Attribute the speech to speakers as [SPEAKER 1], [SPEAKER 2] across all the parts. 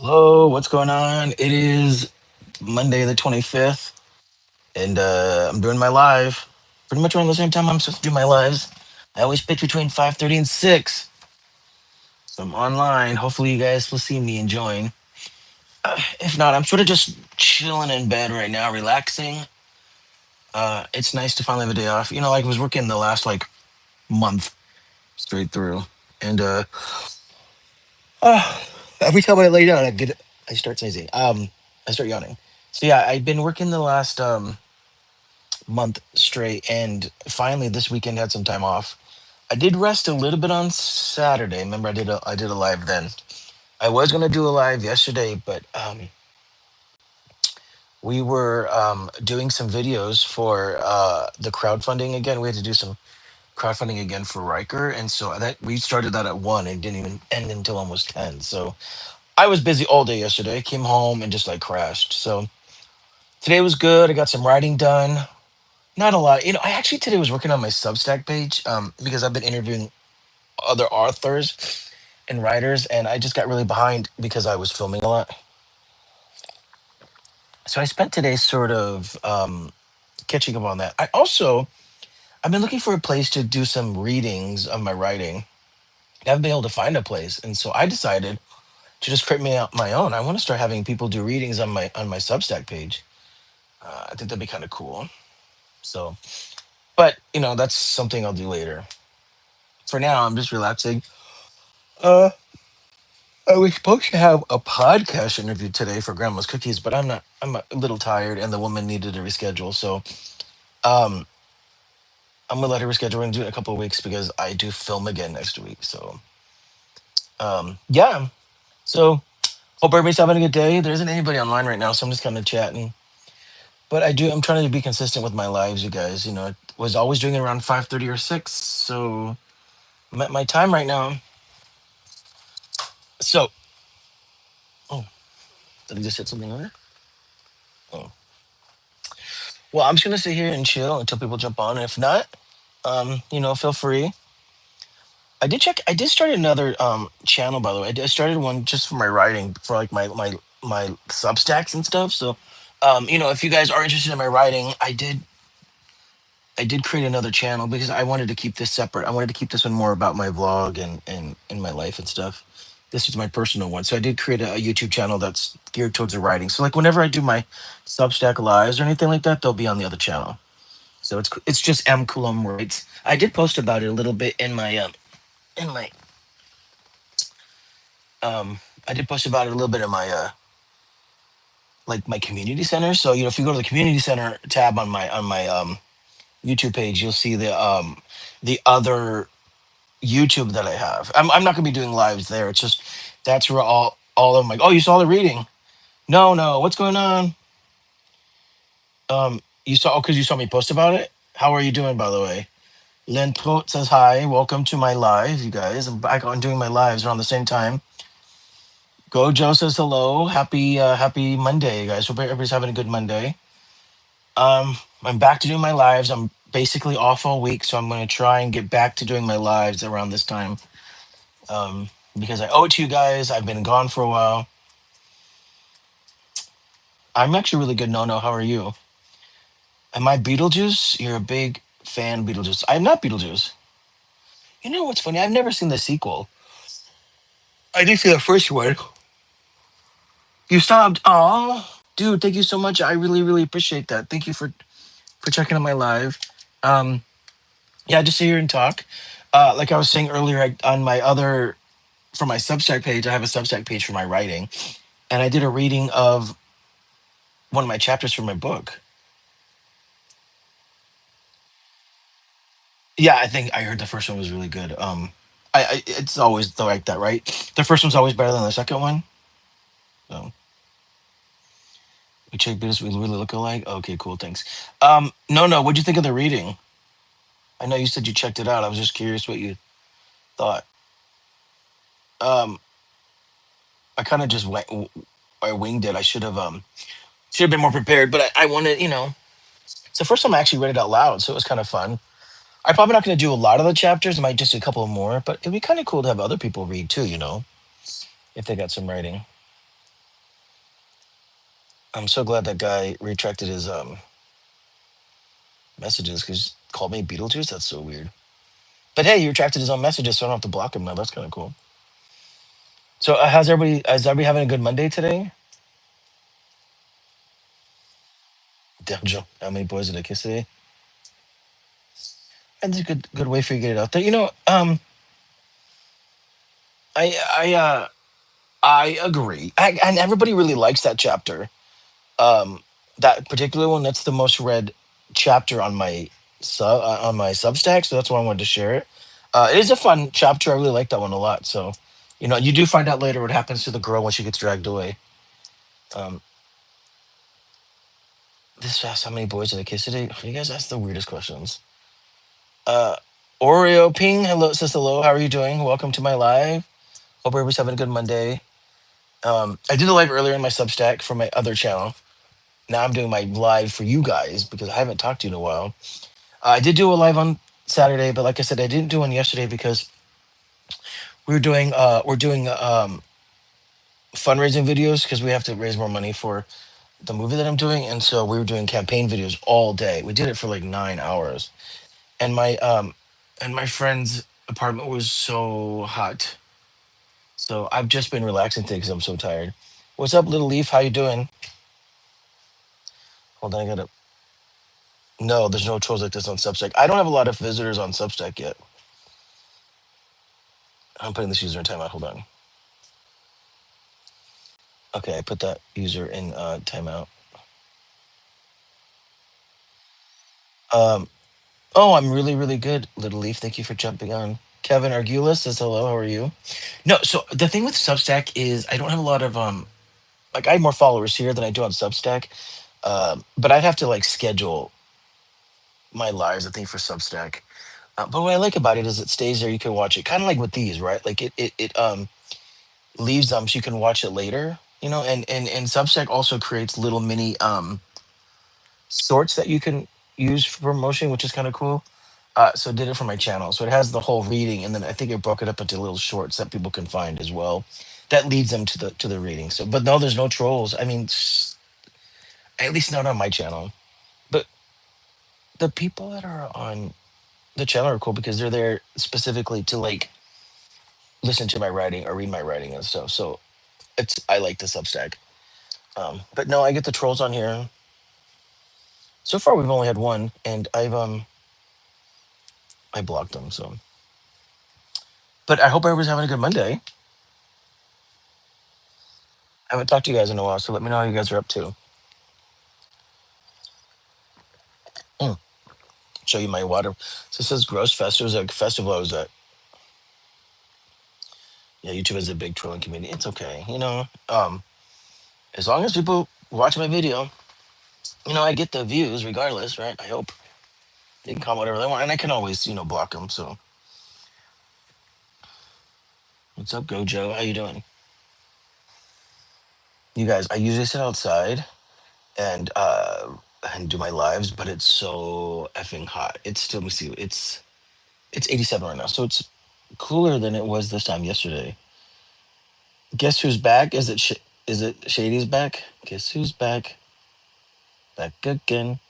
[SPEAKER 1] Hello, what's going on? It is Monday the 25th, and I'm doing my live pretty much around the same time I'm supposed to do my lives. I always pick between 5:30 and 6, so I'm online. Hopefully, you guys will see me and join. If not, I'm sort of just chilling in bed right now, relaxing. It's nice to finally have a day off. Like I was working the last month straight through, and uh, every time I lay down, I start sneezing. I start yawning. So yeah, I've been working the last month straight, and finally this weekend had some time off. I did rest a little bit on Saturday. Remember, I did a live then. I was gonna do a live yesterday, but we were doing some videos for the crowdfunding again. We had to do some crowdfunding again for Riker, and so that we started that at 1 and didn't even end until almost 10. So I was busy all day yesterday. Came home and just crashed. So today was good. I got some writing done. Not a lot. I actually today was working on my Substack page because I've been interviewing other authors and writers, and I just got really behind because I was filming a lot. So I spent today sort of catching up on that. I've been looking for a place to do some readings of my writing. I haven't been able to find a place, and so I decided to just create me out my own. I want to start having people do readings on my Substack page. I think that'd be kind of cool. So, but that's something I'll do later. For now, I'm just relaxing. Uh, I was supposed to have a podcast interview today for Grandma's Cookies, but I'm not. I'm a little tired, and the woman needed to reschedule. So, um, I'm gonna let her reschedule and do it in a couple of weeks because I do film again next week. So, yeah. So, hope everybody's having a good day. There isn't anybody online right now, so I'm just kind of chatting. But I'm trying to be consistent with my lives, you guys. I was always doing it around 5:30 or 6. So, I'm at my time right now. So, oh, did I just hit something on there? Oh. Well, I'm just gonna sit here and chill until people jump on. And if not, feel free. I did start another channel, by the way. I started one just for my writing, for my Substacks and stuff. So, if you guys are interested in my writing, I did create another channel because I wanted to keep this separate. I wanted to keep this one more about my vlog and my life and stuff. This was my personal one. So I did create a YouTube channel that's geared towards the writing. So whenever I do my Substack lives or anything like that, they'll be on the other channel. So it's just M Coulombe writes. I did post about it a little bit in my I did post about it a little bit in my my community center. So if you go to the community center tab on my YouTube page, you'll see the other YouTube that I have. I'm not gonna be doing lives there. It's just that's where all of my, oh, you saw the reading. No, no, what's going on? You saw, oh, because you saw me post about it. How are you doing, by the way? Lentro says hi. Welcome to my live, you guys. I'm back on doing my lives around the same time. Gojo says hello. Happy Monday, guys. Hope everybody's having a good Monday. I'm back to doing my lives. I'm basically off all week, so I'm gonna try and get back to doing my lives around this time. Because I owe it to you guys. I've been gone for a while. I'm actually really good. No, no. How are you? Am I Beetlejuice? You're a big fan, Beetlejuice. I'm not Beetlejuice. You know what's funny? I've never seen the sequel. I did see the first one. You stopped. Oh, dude, thank you so much. I really, really appreciate that. Thank you for checking out my live. Um, yeah, just sit here and talk. Like I was saying earlier, on my other for my Substack page, I have a Substack page for my writing, and I did a reading of one of my chapters from my book. Yeah, I think I heard the first one was really good. It's always like that, right? The first one's always better than the second one. So we check this. We really look alike. Okay, cool. Thanks. No, no. What'd you think of the reading? I know you said you checked it out. I was just curious what you thought. Um, I kind of just I winged it. I should have been more prepared, but I wanted, it's the first time I actually read it out loud, so it was kind of fun. I'm probably not going to do a lot of the chapters. I might just do a couple more, but it'd be kind of cool to have other people read too, if they got some writing. I'm so glad that guy retracted his messages because he called me Beetlejuice. That's so weird. But hey, he retracted his own messages, so I don't have to block him now. That's kind of cool. So how's everybody? Is everybody having a good Monday today? Damn, Joe. How many boys did I kiss today? That's a good way for you to get it out there. I agree. And everybody really likes that chapter. Um, that particular one. That's the most read chapter on my Substack. So that's why I wanted to share it. It is a fun chapter. I really like that one a lot. So, you do find out later what happens to the girl when she gets dragged away. Um, this fast, how many boys did I kiss today? You guys ask the weirdest questions. Uh, Oreo Ping, hello, says hello. How are you doing? Welcome to my live. Hope everybody's having a good Monday. I did a live earlier in my Substack for my other channel. Now I'm doing my live for you guys because I haven't talked to you in a while. I did do a live on Saturday, but like I said, I didn't do one yesterday because we're doing fundraising videos because we have to raise more money for the movie that I'm doing, and so we were doing campaign videos all day. We did it for like 9 hours, and my friend's apartment was so hot. So I've just been relaxing today because I'm so tired. What's up, Little Leaf? How you doing? Hold on, I gotta. No, there's no trolls like this on Substack. I don't have a lot of visitors on Substack yet. I'm putting this user in timeout. Hold on. Okay, I put that user in timeout. Um, oh, I'm really, really good, Little Leaf. Thank you for jumping on. Kevin Argulis says hello. How are you? No, so the thing with Substack is I don't have a lot of like I have more followers here than I do on Substack. But I'd have to like schedule my lives, I think, for Substack. But what I like about it is it stays there. You can watch it, kind of like with these, right? Like it leaves them so you can watch it later. And Substack also creates little mini shorts that you can use for promotion, which is kind of cool. So I did it for my channel. So it has the whole reading, and then I think it broke it up into little shorts that people can find as well. That leads them to the reading. So, but no, there's no trolls. I mean, at least not on my channel. But the people that are on the channel are cool because they're there specifically to like listen to my writing or read my writing and stuff. So I like the Substack. But no, I get the trolls on here. So far, we've only had one, and I blocked them. So, but I hope everyone's having a good Monday. I haven't talked to you guys in a while, so let me know how you guys are up to. Mm, show you my water. So it says Gross Fest. It was a festival I was at. Yeah, YouTube is a big trolling community. It's okay, as long as people watch my video, I get the views regardless, right? I hope they can comment whatever they want, and I can always, block them. So, what's up, Gojo? How you doing? You guys, I usually sit outside and and do my lives, but it's so effing hot. It's still, let me see, it's 87 right now, so it's cooler than it was this time yesterday. Guess who's back? Is it Shady's back? Guess who's back? Back again.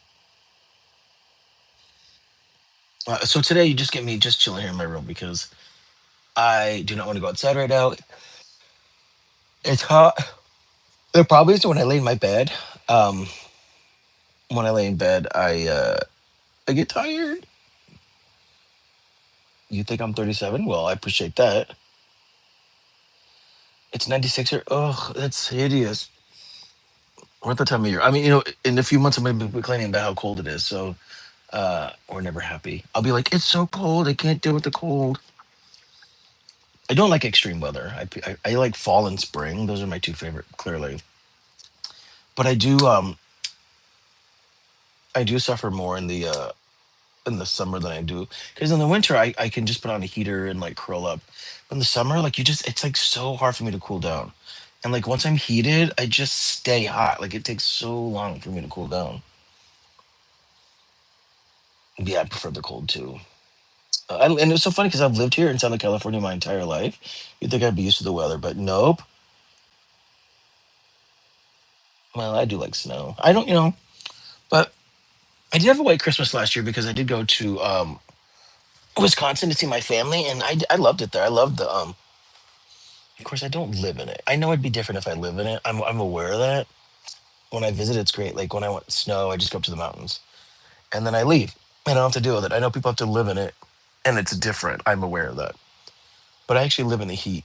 [SPEAKER 1] So today you just get me just chilling here in my room because I do not want to go outside right now. It's hot. The problem is when I lay in my bed. Um, when I lay in bed, I get tired. You think I'm 37? Well, I appreciate that. It's 96 here. Oh, that's hideous. We're at the time of year. I mean, in a few months I'm gonna be complaining about how cold it is. So we're never happy. I'll be like, it's so cold. I can't deal with the cold. I don't like extreme weather. I like fall and spring. Those are my two favorite, clearly. But I do suffer more in the summer than I do because in the winter I can just put on a heater and like curl up. In the summer, like it's like so hard for me to cool down. And like once I'm heated, I just stay hot. Like it takes so long for me to cool down. Yeah, I prefer the cold too. And it's so funny because I've lived here in Southern California my entire life. You'd think I'd be used to the weather, but nope. Well, I do like snow. I don't, but I did have a white Christmas last year because I did go to Wisconsin to see my family, and I loved it there. I loved the Of course, I don't live in it. I know it'd be different if I live in it. I'm aware of that. When I visit, it's great. Like when I want snow, I just go up to the mountains and then I leave. I don't have to deal with it. I know people have to live in it, and it's different. I'm aware of that. But I actually live in the heat.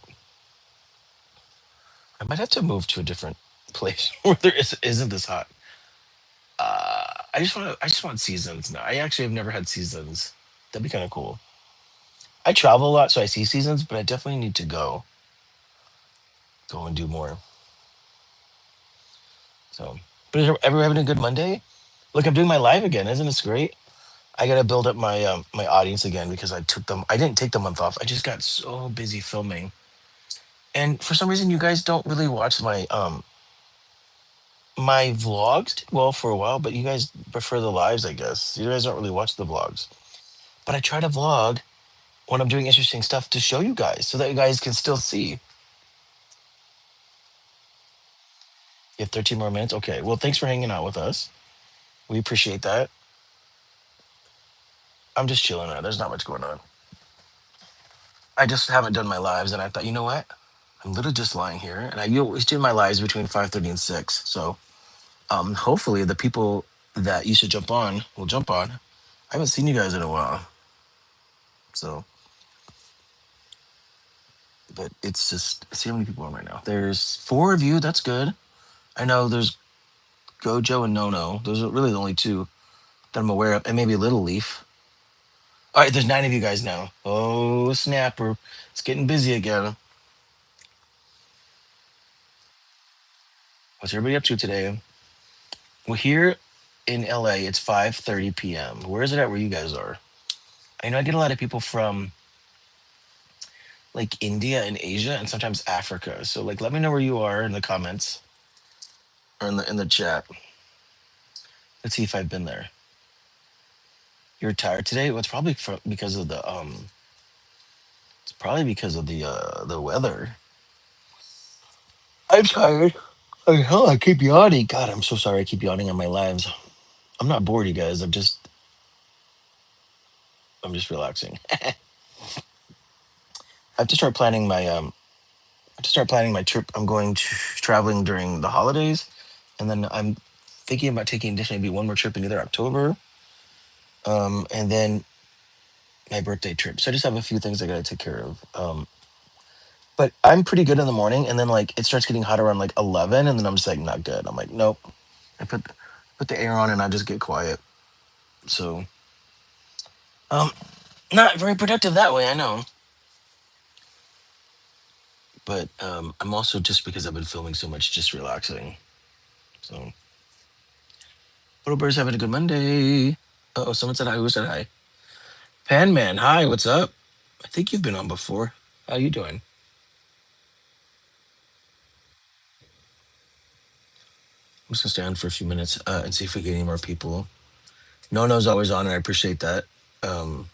[SPEAKER 1] I might have to move to a different place where isn't this hot. I just want seasons now. I actually have never had seasons. That'd be kind of cool. I travel a lot, so I see seasons, but I definitely need to go and do more. So, but is everyone having a good Monday? Look, I'm doing my live again. Isn't this great? I gotta build up my audience again because I didn't take the month off. I just got so busy filming. And for some reason you guys don't really watch my vlogs. Did well for a while, but you guys prefer the lives, I guess. You guys don't really watch the vlogs. But I try to vlog when I'm doing interesting stuff to show you guys so that you guys can still see. You have 13 more minutes. Okay. Well, thanks for hanging out with us. We appreciate that. I'm just chilling out. There's not much going on. I just haven't done my lives, and I thought, you know what? I'm literally just lying here, and I always do my lives between 5:30 and 6. So, hopefully, the people that you should jump on will jump on. I haven't seen you guys in a while, so but it's just see how many people are on right now. There's four of you. That's good. I know there's Gojo and Nono. Those are really the only two that I'm aware of, and maybe Little Leaf. All right, there's nine of you guys now. Oh snapper! It's getting busy again. What's everybody up to today? Well, here in LA, it's 5:30 p.m. Where is it at where you guys are? I know I get a lot of people from like India and Asia and sometimes Africa. So like let me know where you are in the comments or in the chat. Let's see if I've been there. You're tired today? Well, it's probably because of the weather. I'm tired. Oh, hell, I keep yawning. God, I'm so sorry I keep yawning on my lives. I'm not bored, you guys. I'm just relaxing. I have to start planning I have to start planning my trip. I'm going to traveling during the holidays, and then I'm thinking about taking just maybe one more trip in either October, and then my birthday trip. So I just have a few things I gotta take care of. But I'm pretty good in the morning, and then like it starts getting hot around like 11, and then I'm just like not good. I'm like nope. I put the air on, and I just get quiet. So um, not very productive that way. I know, but I'm also just because I've been filming so much, just relaxing. So little bird's having a good Monday. Oh, someone said hi. Who said hi? Pan Man. Hi. What's up? I think you've been on before. How you doing? I'm just gonna stay on for a few minutes and see if we get any more people. No, no's always on, and I appreciate that. Um,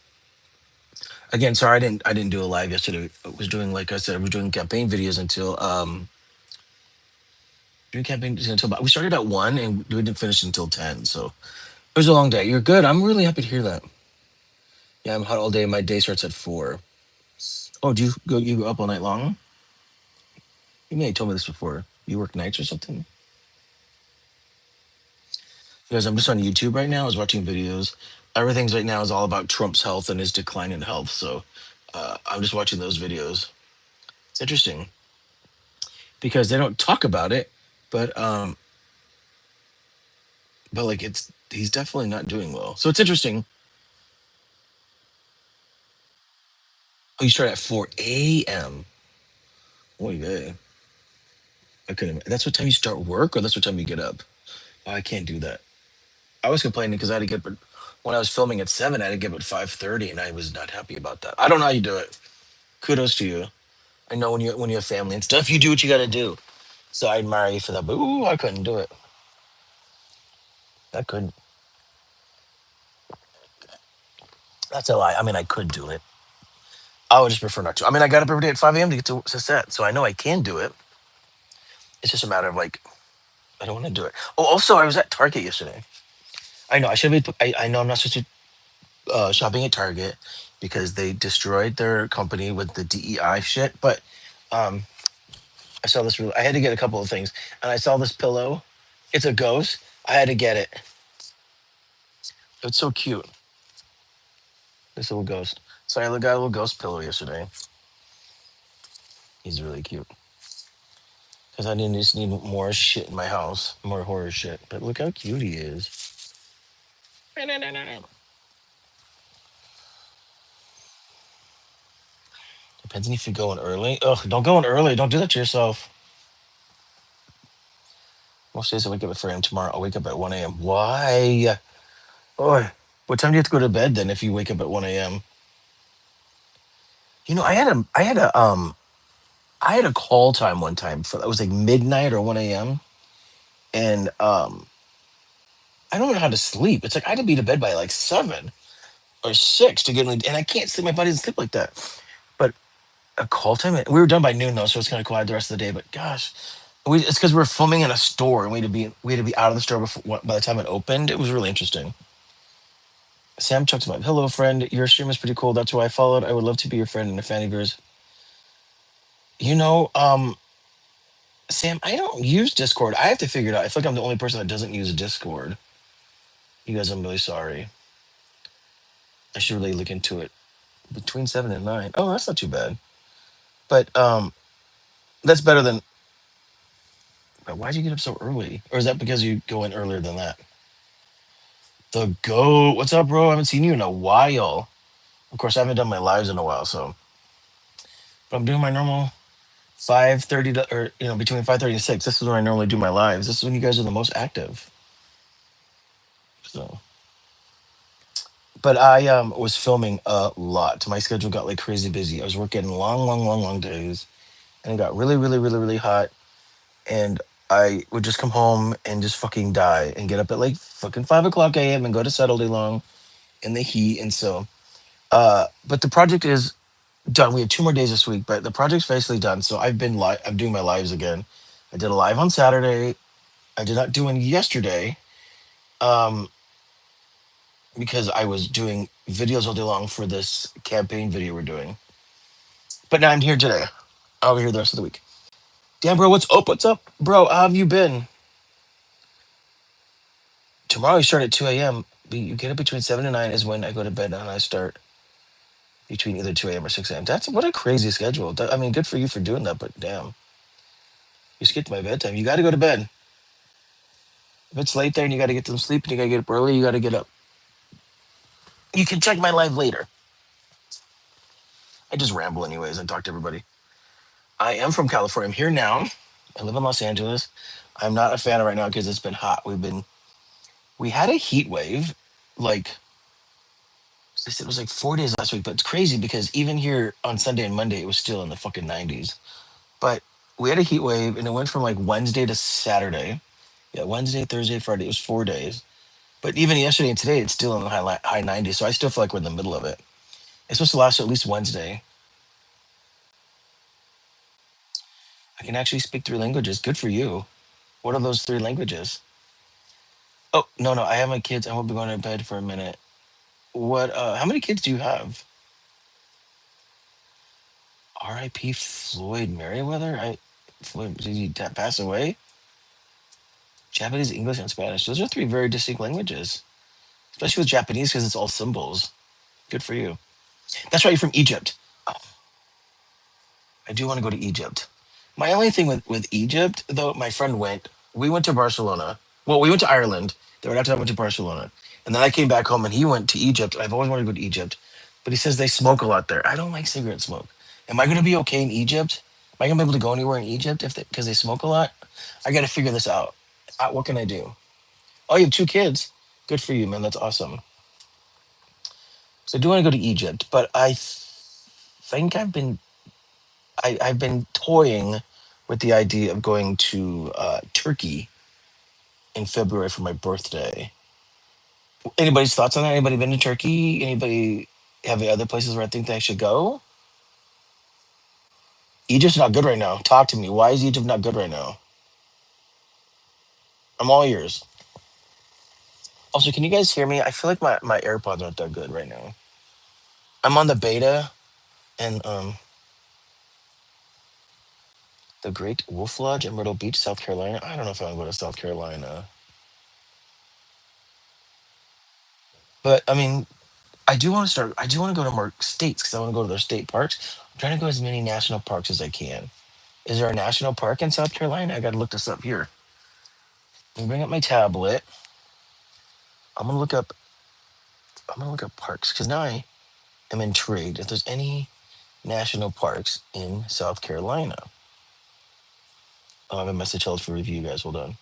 [SPEAKER 1] Again, sorry I didn't do a live yesterday. I was doing like I said, I was doing campaign videos until doing campaign videos until about we started at 1 and we didn't finish until 10. So it was a long day. You're good. I'm really happy to hear that. Yeah, I'm hot all day. My day starts at 4. Oh, do you go up all night long? You may have told me this before. You work nights or something? Because I'm just on YouTube right now. I was watching videos. Everything's right now is all about Trump's health and his decline in health. So I'm just watching those videos. It's interesting because they don't talk about it, but like it's he's definitely not doing well. So it's interesting. Oh, you start at 4 a.m. Oh yeah, I couldn't. That's what time you start work, or that's what time you get up. Oh, I can't do that. I was complaining because I had to get up when I was filming at 7. I had to get up at 5:30, and I was not happy about that. I don't know how you do it. Kudos to you. I know when you have family and stuff, you do what you got to do. So I admire you for that. But ooh, I couldn't do it. I couldn't. That's a lie. I mean, I could do it. I would just prefer not to. I mean, I got up every day at 5 a.m. to get to set, so I know I can do it. It's just a matter of like I don't want to do it. Oh, also, I was at Target yesterday. I know I should be. I know I'm not supposed to shopping at Target because they destroyed their company with the DEI shit. But um, I saw this. I had to get a couple of things, and I saw this pillow. It's a ghost. I had to get it. It's so cute. This little ghost. So I got a little ghost pillow yesterday. He's really cute. Because I didn't just need more shit in my house, more horror shit. But look how cute he is. Depends on if you're going early. Ugh, don't go in early. Don't do that to yourself. Most days I wake up at 4 a.m. Tomorrow I'll wake up at 1 a.m. Why? Oh, what time do you have to go to bed then if you wake up at 1 a.m.? I had a call time one time for it was like midnight or 1 a.m. And I don't know how to sleep. It's like I had to be to bed by like 7 or 6 to get in, and I can't sleep. My body doesn't sleep like that. But a call time. We were done by noon though, so it's kind of quiet the rest of the day. But gosh, it's because we're filming in a store and we had to be out of the store before by the time it opened. It was really interesting. Sam Chuck's about hello friend. Your stream is pretty cool. That's why I followed. I would love to be your friend and a fan of yours. You know, Sam, I don't use Discord. I have to figure it out. I feel like I'm the only person that doesn't use Discord. You guys, I'm really sorry. I should really look into it. Between 7 and 9. Oh, that's not too bad. But that's better than. But why'd you get up so early? Or is that because you go in earlier than that? The goat. What's up, bro? I haven't seen you in a while. Of course, I haven't done my lives in a while, so but I'm doing my normal 5:30 to or between 5:30 and 6. This is when I normally do my lives. This is when you guys are the most active. So but I was filming a lot. My schedule got like crazy busy. I was working long, long, long, long days, and it got really, really, really, really hot. And I would just come home and just fucking die and get up at like fucking 5 o'clock a.m. and go to set all day long in the heat. And so, but the project is done. We have 2 more days this week, but the project's basically done. So I've been live. I'm doing my lives again. I did a live on Saturday. I did not do one yesterday. Um, because I was doing videos all day long for this campaign video we're doing. But now I'm here today. I'll be here the rest of the week. Damn, bro, what's up? What's up, bro? How have you been? Tomorrow you start at 2 a.m. You get up between 7 and 9 is when I go to bed, and I start between either 2 a.m. or 6 a.m. That's what a crazy schedule. I mean, good for you for doing that, but damn, you skipped my bedtime. You got to go to bed. If it's late there and you got to get some sleep and you got to get up early, you got to get up. You can check my live later. I just ramble anyways and talk to everybody. I am from California. I'm here now. I live in Los Angeles. I'm not a fan of right now because it's been hot. We had a heat wave, like they said it was like 4 days last week, but it's crazy because even here on Sunday and Monday, it was still in the fucking 90s. But we had a heat wave and it went from like Wednesday to Saturday. Yeah, Wednesday, Thursday, Friday. It was 4 days. But even yesterday and today, it's still in the high 90s. So I still feel like we're in the middle of it. It's supposed to last at least Wednesday. I can actually speak 3 languages. Good for you. What are those 3 languages? Oh, no, no. I have my kids. I won't be going to bed for a minute. How many kids do you have? R.I.P. Floyd Merriweather? Floyd, did he pass away? Japanese, English, and Spanish. Those are 3 very distinct languages, especially with Japanese because it's all symbols. Good for you. That's right, you're from Egypt. Oh, I do want to go to Egypt. My only thing with Egypt, though, my friend went. We went to Barcelona. Well, we went to Ireland. Then right after that, I went to Barcelona, and then I came back home, and he went to Egypt. I've always wanted to go to Egypt, but he says they smoke a lot there. I don't like cigarette smoke. Am I going to be okay in Egypt? Am I going to be able to go anywhere in Egypt if because they smoke a lot? I got to figure this out. What can I do? Oh, you have 2 kids. Good for you, man. That's awesome. So I do want to go to Egypt, but think I've been toying with the idea of going to Turkey in February for my birthday. Anybody's thoughts on that? Anybody been to Turkey? Anybody have any other places where I think they should go? Egypt's not good right now. Talk to me. Why is Egypt not good right now? I'm all ears. Also, can you guys hear me? I feel like my AirPods aren't that good right now. I'm on the beta and the Great Wolf Lodge in Myrtle Beach, South Carolina. I don't know if I want to go to South Carolina, but I mean, I do want to start. I do want to go to more states because I want to go to their state parks. I'm trying to go as many national parks as I can. Is there a national park in South Carolina? I got to look this up here. Let me bring up my tablet. I'm gonna look up. I'm gonna look up parks because now I am intrigued if there's any national parks in South Carolina. Oh, I have a message held for review, guys. Hold on.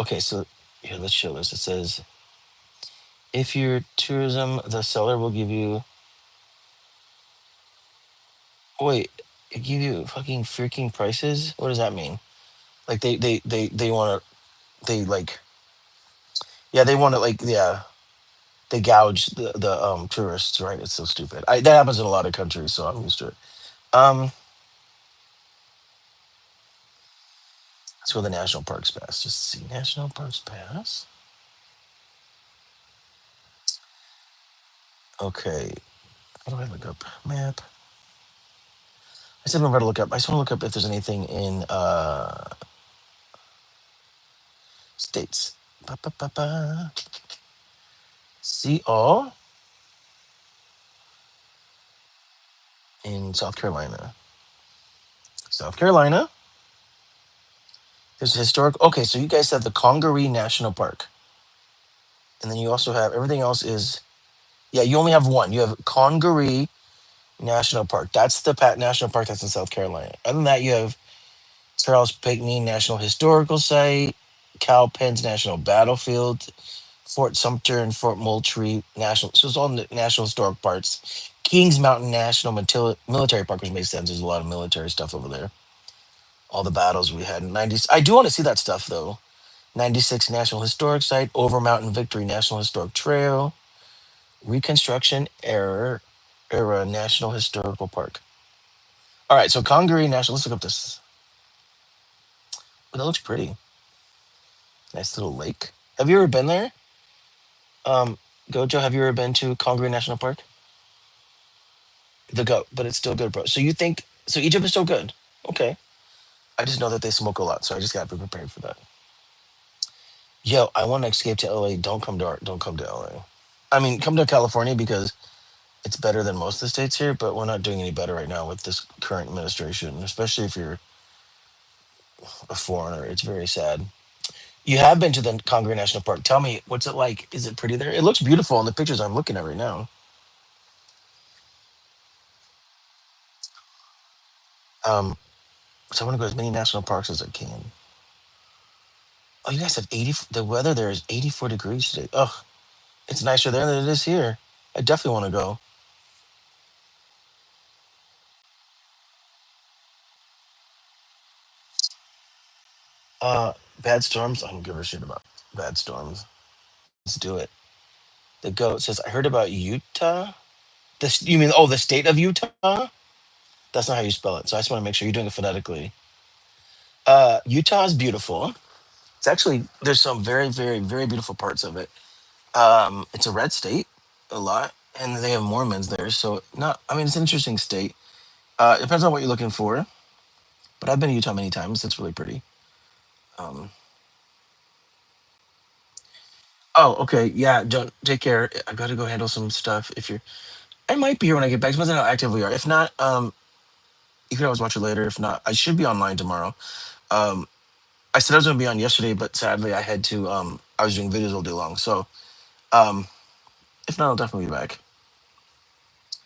[SPEAKER 1] Okay, so here, let's show this. It says if you're tourism, the seller will give you. Oh, wait, it give you fucking freaking prices. What does that mean? Like they want to they like yeah they want to like yeah they gouge the tourists, right? It's so stupid. That happens in a lot of countries, so I'm used to it. Um, let's go to the national parks pass. Just see national parks pass. Okay, how do I look up map? I said I'm about to look up. I just want to look up if there's anything in states. Ba, ba, ba, ba. See all in South Carolina. South Carolina. There's historic. Okay, so you guys have the Congaree National Park, and then you also have everything else is yeah. You only have one. You have Congaree National Park. That's the National Park that's in South Carolina. Other than that, you have Charles Pinckney National Historical Site, Cowpens National Battlefield, Fort Sumter and Fort Moultrie National. So it's all national historic parks. Kings Mountain National Military Park, which makes sense. There's a lot of military stuff over there. All the battles we had in 90s. I do want to see that stuff though. 96 National Historic Site, Over Mountain Victory National Historic Trail, Reconstruction era National Historical Park. All right, so Congaree National. Let's look up this. Oh, that looks pretty. Nice little lake. Have you ever been there? Gojo, have you ever been to Congaree National Park? The goat, but it's still good, bro. So you think so? Egypt is still good. Okay. I just know that they smoke a lot, so I just gotta be prepared for that. Yo, I want to escape to LA. Don't come to LA. I mean, come to California because it's better than most of the states here, but we're not doing any better right now with this current administration, especially if you're a foreigner. It's very sad. You have been to the Congaree National Park. Tell me, what's it like? Is it pretty there? It looks beautiful in the pictures I'm looking at right now. Um, so I want to go as many national parks as I can. Oh, you guys have 80. The weather there is 84 degrees today. Ugh, it's nicer there than it is here. I definitely want to go. Uh, bad storms. I don't give a shit about bad storms. Let's do it. The goat says, I heard about Utah. This, you mean, oh, the state of Utah? That's not how you spell it. So I just want to make sure you're doing it phonetically. Utah is beautiful. It's actually, there's some very, very, very beautiful parts of it. It's a red state, a lot, and they have Mormons there. So, not, I mean, it's an interesting state. It depends on what you're looking for. But I've been to Utah many times. It's really pretty. Um, oh, okay. Yeah, don't take care. I got to go handle some stuff. If you're, I might be here when I get back. Depends on how active we are. If not, you can always watch it later. If not, I should be online tomorrow. Um, I said I was going to be on yesterday, but sadly I had to. I was doing videos all day long. So, um, if not, I'll definitely be back.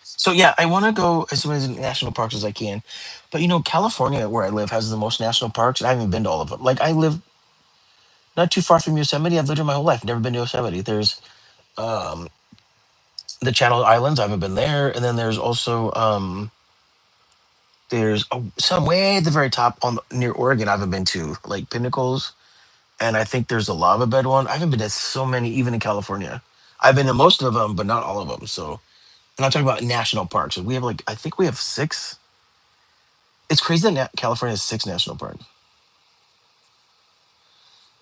[SPEAKER 1] So yeah, I want to go as many national parks as I can. But you know, California, where I live, has the most national parks. I haven't been to all of them. Like I live not too far from Yosemite. I've lived here my whole life. Never been to Yosemite. There's um, the Channel Islands. I haven't been there. And then there's also there's some way at the very top on near Oregon. I haven't been to like Pinnacles, and I think there's a lava bed one. I haven't been to so many, even in California. I've been to most of them, but not all of them. So, and I'm talking about national parks. So we have like I think we have six It's crazy that California has six national parks.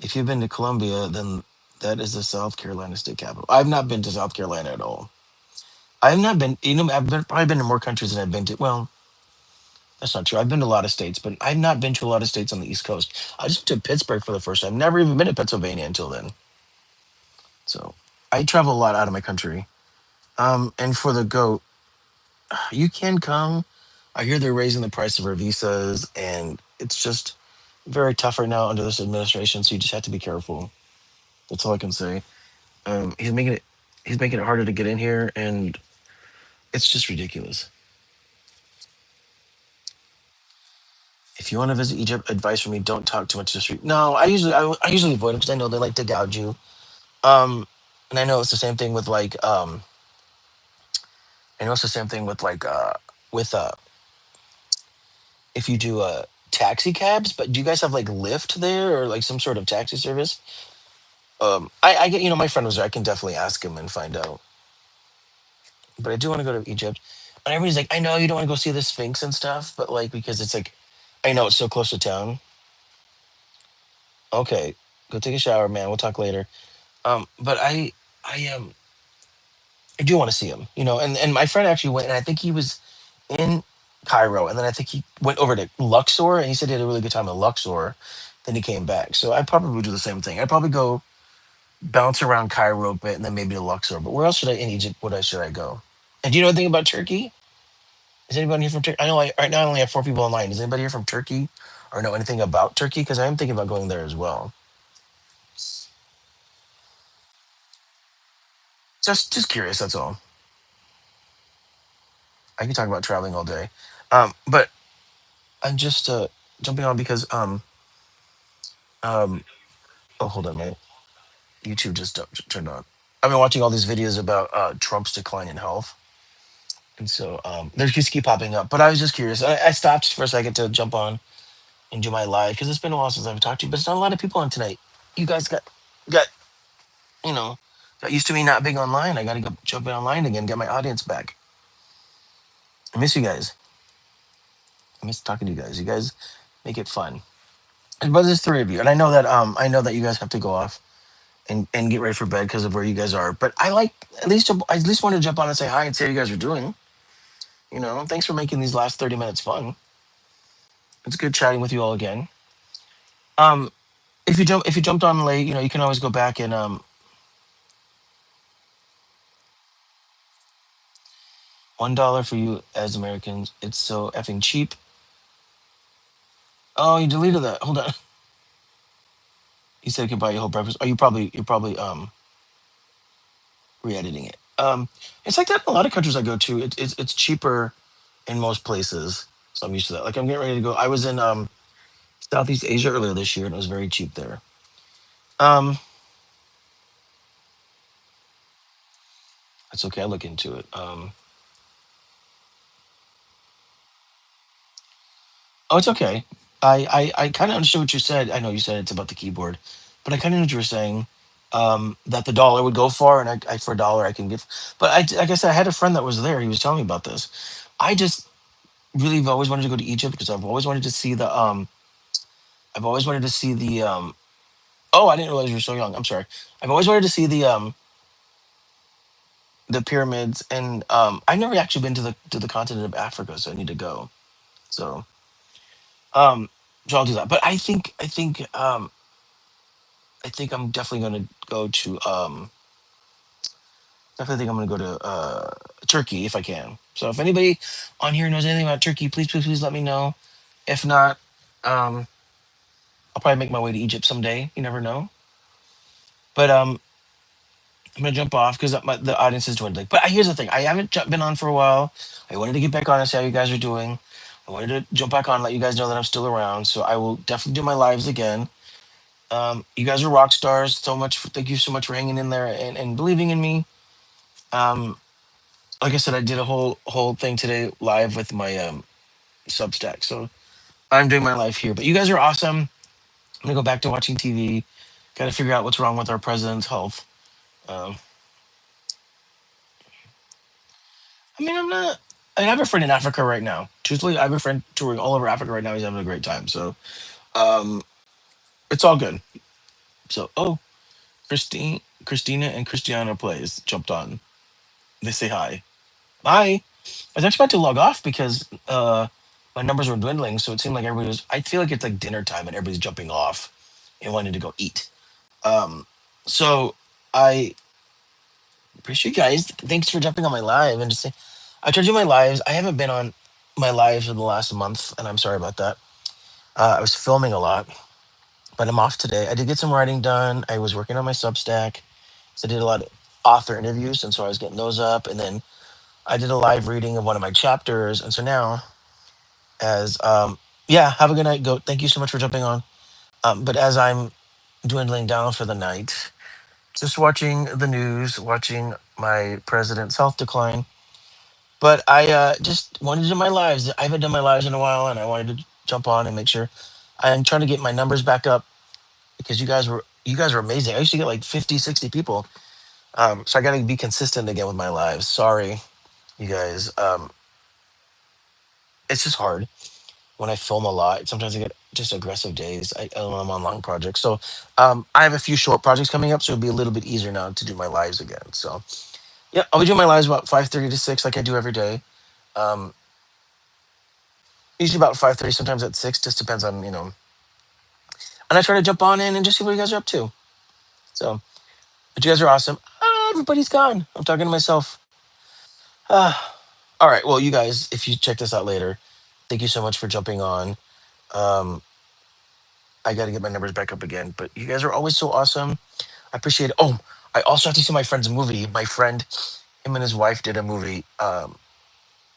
[SPEAKER 1] If you've been to Columbia, then that is the South Carolina state capital. I've not been to South Carolina at all. I've not been, probably been to more countries than I've been to. Well, that's not true. I've been to a lot of states, but I've not been to a lot of states on the East Coast. I just went to Pittsburgh for the first time. Never even been to Pennsylvania until then. So I travel a lot out of my country. And for the goat, you can come. I hear they're raising the price of our visas, and it's just very tough right now under this administration. So you just have to be careful. That's all I can say. He's making it. He's making it harder to get in here, and it's just ridiculous. If you want to visit Egypt, advice from me: don't talk too much to the street. No, I usually avoid them because I know they like to gouge you. Um, and I know it's the same thing with I know it's the same thing with with if you do taxi cabs. But do you guys have like Lyft there or like some sort of taxi service? I get my friend was there. I can definitely ask him and find out. But I do want to go to Egypt. And everybody's like, I know you don't want to go see the Sphinx and stuff, but like because it's like, I know it's so close to town. Okay, go take a shower, man. We'll talk later. But I I do want to see him. And my friend actually went, and I think he was in Cairo, and then I think he went over to Luxor, and he said he had a really good time in Luxor. Then he came back, so I probably would do the same thing. I'd probably go bounce around Cairo a bit, and then maybe to Luxor. But where else should I in Egypt? What should I go? And do you know anything about Turkey? Is anybody here from Turkey? I know right now I only have four people online. Is anybody here from Turkey or know anything about Turkey? Because I am thinking about going there as well. Just curious. That's all. I can talk about traveling all day. But I'm just jumping on because um oh, hold on, man. YouTube just turned on. I've been watching all these videos about Trump's decline in health, and so they just keep popping up. But I was just curious. I stopped for a second to jump on and do my live because it's been a while since I've talked to you. But it's not a lot of people on tonight. You guys got you know got used to me not being online. I got to go jump in online again, get my audience back. I miss you guys. I miss talking to you guys. You guys make it fun. But there's three of you, and I know that you guys have to go off and get ready for bed because of where you guys are. But I like I at least want to jump on and say hi and see how you guys are doing. Thanks for making these last 30 minutes fun. It's good chatting with you all again. Um, if you jumped on late, you can always go back and $1 for you as Americans. It's so effing cheap. Oh, you deleted that. Hold on. You said you could buy your whole breakfast. Oh, you're probably re-editing it. It's like that in a lot of countries I go to. It's cheaper in most places, so I'm used to that. Like I'm getting ready to go. I was in Southeast Asia earlier this year, and it was very cheap there. Um, that's okay. I look into it. Oh, it's okay. I kind of understood what you said. I know you said it's about the keyboard, but I kind of knew what you were saying. That the dollar would go far, and I for a dollar I can give. But like I said, I had a friend that was there. He was telling me about this. I just really have always wanted to go to Egypt because I've always wanted to see the I've always wanted to see the oh, I didn't realize you were so young. I'm sorry. I've always wanted to see the pyramids, and I've never actually been to the continent of Africa, so I need to go. So um, so I'll do that. But I think I'm definitely going to go to definitely think I'm going to go to Turkey if I can. So if anybody on here knows anything about Turkey, please please please let me know. If not, um, I'll probably make my way to Egypt someday. You never know. But I'm gonna jump off because the audience is dwindling. But here's the thing: I haven't been on for a while. I wanted to get back on and see how you guys are doing. I wanted to jump back on, let you guys know that I'm still around. So I will definitely do my lives again. You guys are rock stars. So much. Thank you so much for hanging in there and believing in me. Um, like I said, I did a whole thing today live with my Substack. So I'm doing my life here. But you guys are awesome. I'm gonna go back to watching TV. Got to figure out what's wrong with our president's health. Um, I mean, I'm not. I mean, I have a friend in Africa right now. Truthfully, I have a friend touring all over Africa right now. He's having a great time. So um, it's all good. So, oh, Christina and Christiana plays jumped on. They say hi. Hi. I was actually about to log off because my numbers were dwindling. So it seemed like everybody was. I feel like it's like dinner time and everybody's jumping off and wanting to go eat. Um, so I appreciate you guys. Thanks for jumping on my live and just say I tried to do my lives. I haven't been on my lives for the last month, and I'm sorry about that. I was filming a lot, but I'm off today. I did get some writing done. I was working on my Substack, so I did a lot of author interviews, and so I was getting those up. And then I did a live reading of one of my chapters, and so now, as yeah, have a good night, Goat. Thank you so much for jumping on. But as I'm dwindling down for the night, just watching the news, watching my president's health decline. But I just wanted to do my lives. I haven't done my lives in a while, and I wanted to jump on and make sure. I'm trying to get my numbers back up because you guys were amazing. I used to get like 50, 60 people. So I got to be consistent again with my lives. Sorry, you guys. It's just hard when I film a lot. Sometimes I get just aggressive days. When I'm on long projects. So I have a few short projects coming up, so it'll be a little bit easier now to do my lives again. So yeah, I'll be doing my lives about 5:30 to 6, like I do every day. Um, Usually about 5:30, sometimes at 6. Just depends on And I try to jump on in and just see what you guys are up to. So, but you guys are awesome. Ah, everybody's gone. I'm talking to myself. Ah. All right. Well, you guys, if you check this out later, thank you so much for jumping on. Um, I got to get my numbers back up again, but you guys are always so awesome. I appreciate it. Oh, I also have to see my friend's movie. My friend, him and his wife did a movie,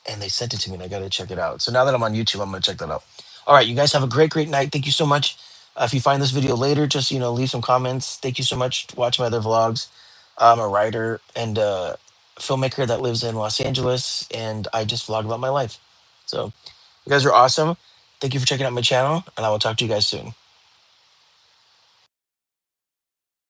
[SPEAKER 1] and they sent it to me, and I got to check it out. So now that I'm on YouTube, I'm going to check that out. All right. You guys have a great, great night. Thank you so much. If you find this video later, just, leave some comments. Thank you so much. Watch my other vlogs. I'm a writer and filmmaker that lives in Los Angeles, and I just vlog about my life. So you guys are awesome. Thank you for checking out my channel, and I will talk to you guys soon.